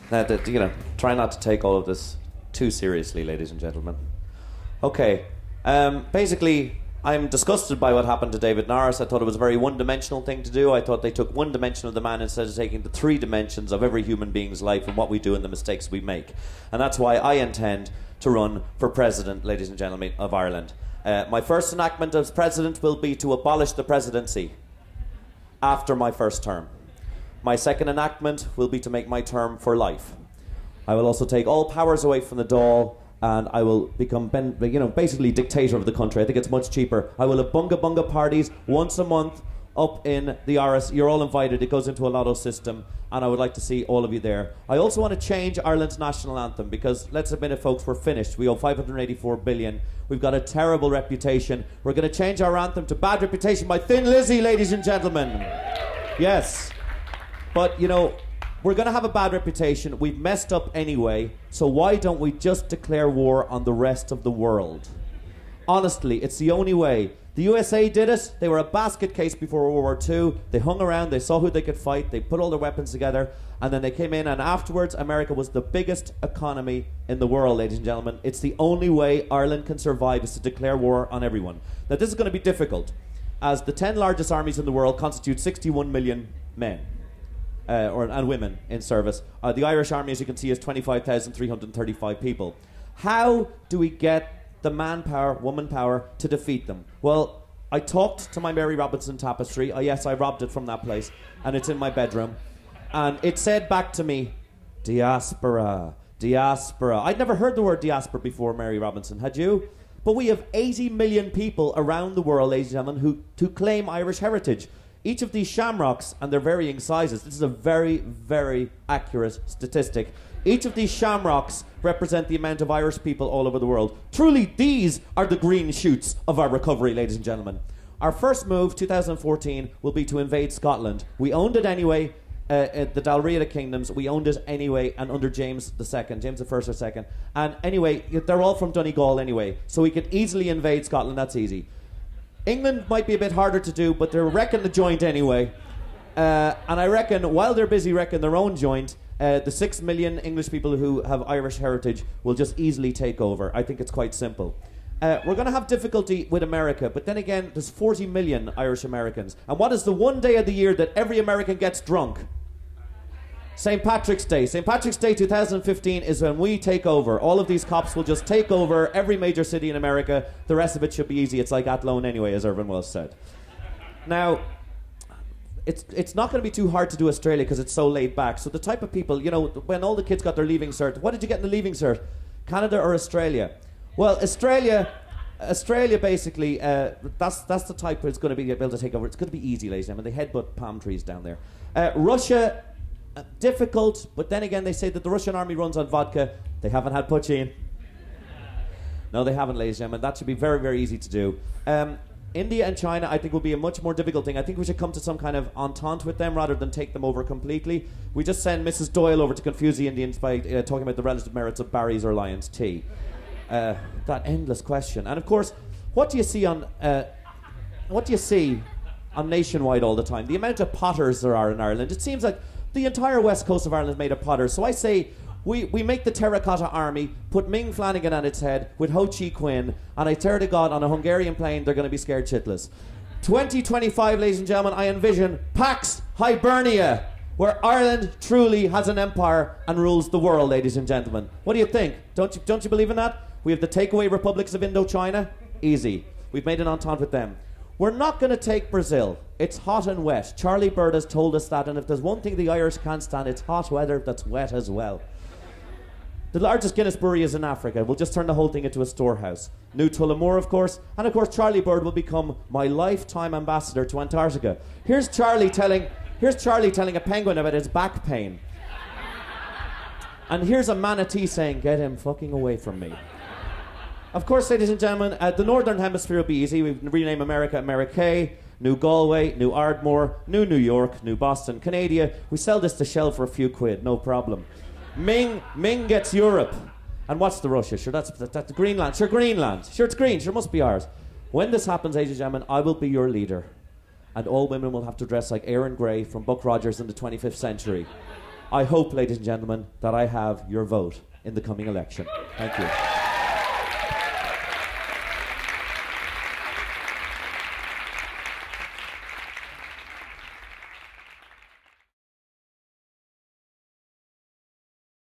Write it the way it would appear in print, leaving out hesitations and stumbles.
Try not to take all of this too seriously, ladies and gentlemen. Okay, basically, I'm disgusted by what happened to David Norris. I thought it was a very one-dimensional thing to do. I thought they took one dimension of the man instead of taking the three dimensions of every human being's life and what we do and the mistakes we make. And that's why I intend to run for president, ladies and gentlemen, of Ireland. My first enactment as president will be to abolish the presidency after my first term. My second enactment will be to make my term for life. I will also take all powers away from the Dáil, and I will become, basically dictator of the country. I think it's much cheaper. I will have bunga bunga parties once a month up in the Irish. You're all invited. It goes into a lotto system, and I would like to see all of you there. I also want to change Ireland's national anthem because, let's admit it, folks, we're finished. We owe 584 billion. We've got a terrible reputation. We're going to change our anthem to Bad Reputation by Thin Lizzy, ladies and gentlemen. Yes. But, we're going to have a bad reputation. We've messed up anyway, so why don't we just declare war on the rest of the world? Honestly, it's the only way. The USA did it. They were a basket case before World War II. They hung around, they saw who they could fight, they put all their weapons together, and then they came in, and afterwards, America was the biggest economy in the world, ladies and gentlemen. It's the only way Ireland can survive is to declare war on everyone. Now, this is going to be difficult, as the 10 largest armies in the world constitute 61 million men. And women in service. The Irish Army, as you can see, is 25,335 people. How do we get the manpower, woman power, to defeat them? Well, I talked to my Mary Robinson tapestry. Yes, I robbed it from that place, and it's in my bedroom. And it said back to me, diaspora, diaspora. I'd never heard the word diaspora before, Mary Robinson. Had you? But we have 80 million people around the world, ladies and gentlemen, who claim Irish heritage. Each of these shamrocks, and their varying sizes, this is a very, very accurate statistic. Each of these shamrocks represent the amount of Irish people all over the world. Truly, these are the green shoots of our recovery, ladies and gentlemen. Our first move, 2014, will be to invade Scotland. We owned it anyway, the Dalriada Kingdoms. We owned it anyway, and under James II, James I or II. And anyway, they're all from Donegal anyway, so we could easily invade Scotland. That's easy. England might be a bit harder to do, but they're wrecking the joint anyway. And I reckon, while they're busy wrecking their own joint, the 6 million English people who have Irish heritage will just easily take over. I think it's quite simple. We're going to have difficulty with America, but then again, there's 40 million Irish Americans. And what is the one day of the year that every American gets drunk? St. Patrick's Day. St. Patrick's Day 2015 is when we take over. All of these cops will just take over every major city in America. The rest of it should be easy. It's like Athlone anyway, as Irvin Welsh said. Now, it's not going to be too hard to do Australia because it's so laid back. So the type of people, when all the kids got their leaving cert, what did you get in the leaving cert? Canada or Australia? Well, Australia basically, that's the type that's going to be able to take over. It's going to be easy, ladies and gentlemen. They headbutt palm trees down there. Russia... difficult, but then again, they say that the Russian army runs on vodka. They haven't had poutine. No, they haven't, ladies and gentlemen. That should be very, very easy to do. India and China, I think, will be a much more difficult thing. I think we should come to some kind of entente with them rather than take them over completely. We just send Mrs. Doyle over to confuse the Indians by talking about the relative merits of Barry's or Lyon's tea. That endless question. And of course, what do you see on Nationwide all the time? The amount of potters there are in Ireland. It seems like the entire west coast of Ireland is made of potters. So I say we make the terracotta army, put Ming Flanagan on its head with Ho Chi Quinn, and I swear to God, on a Hungarian plane, they're going to be scared shitless. 2025, ladies and gentlemen, I envision Pax Hibernia, where Ireland truly has an empire and rules the world, ladies and gentlemen. What do you think? Don't you believe in that? We have the takeaway republics of Indochina. Easy. We've made an entente with them. We're not going to take Brazil. It's hot and wet. Charlie Bird has told us that, and if there's one thing the Irish can't stand, it's hot weather that's wet as well. The largest Guinness brewery is in Africa. We'll just turn the whole thing into a storehouse. New Tullamore, of course, and of course Charlie Bird will become my lifetime ambassador to Antarctica. Here's Charlie telling a penguin about his back pain. And here's a manatee saying, "Get him fucking away from me." Of course, ladies and gentlemen, the Northern Hemisphere will be easy. We rename America America, New Galway, New Ardmore, New New York, New Boston, Canada. We sell this to Shell for a few quid, no problem. Ming gets Europe. And what's the Russia? Sure, that's Greenland. Sure, Greenland. Sure, it's green. Sure, must be ours. When this happens, ladies and gentlemen, I will be your leader. And all women will have to dress like Aaron Gray from Buck Rogers in the 25th century. I hope, ladies and gentlemen, that I have your vote in the coming election. Thank you.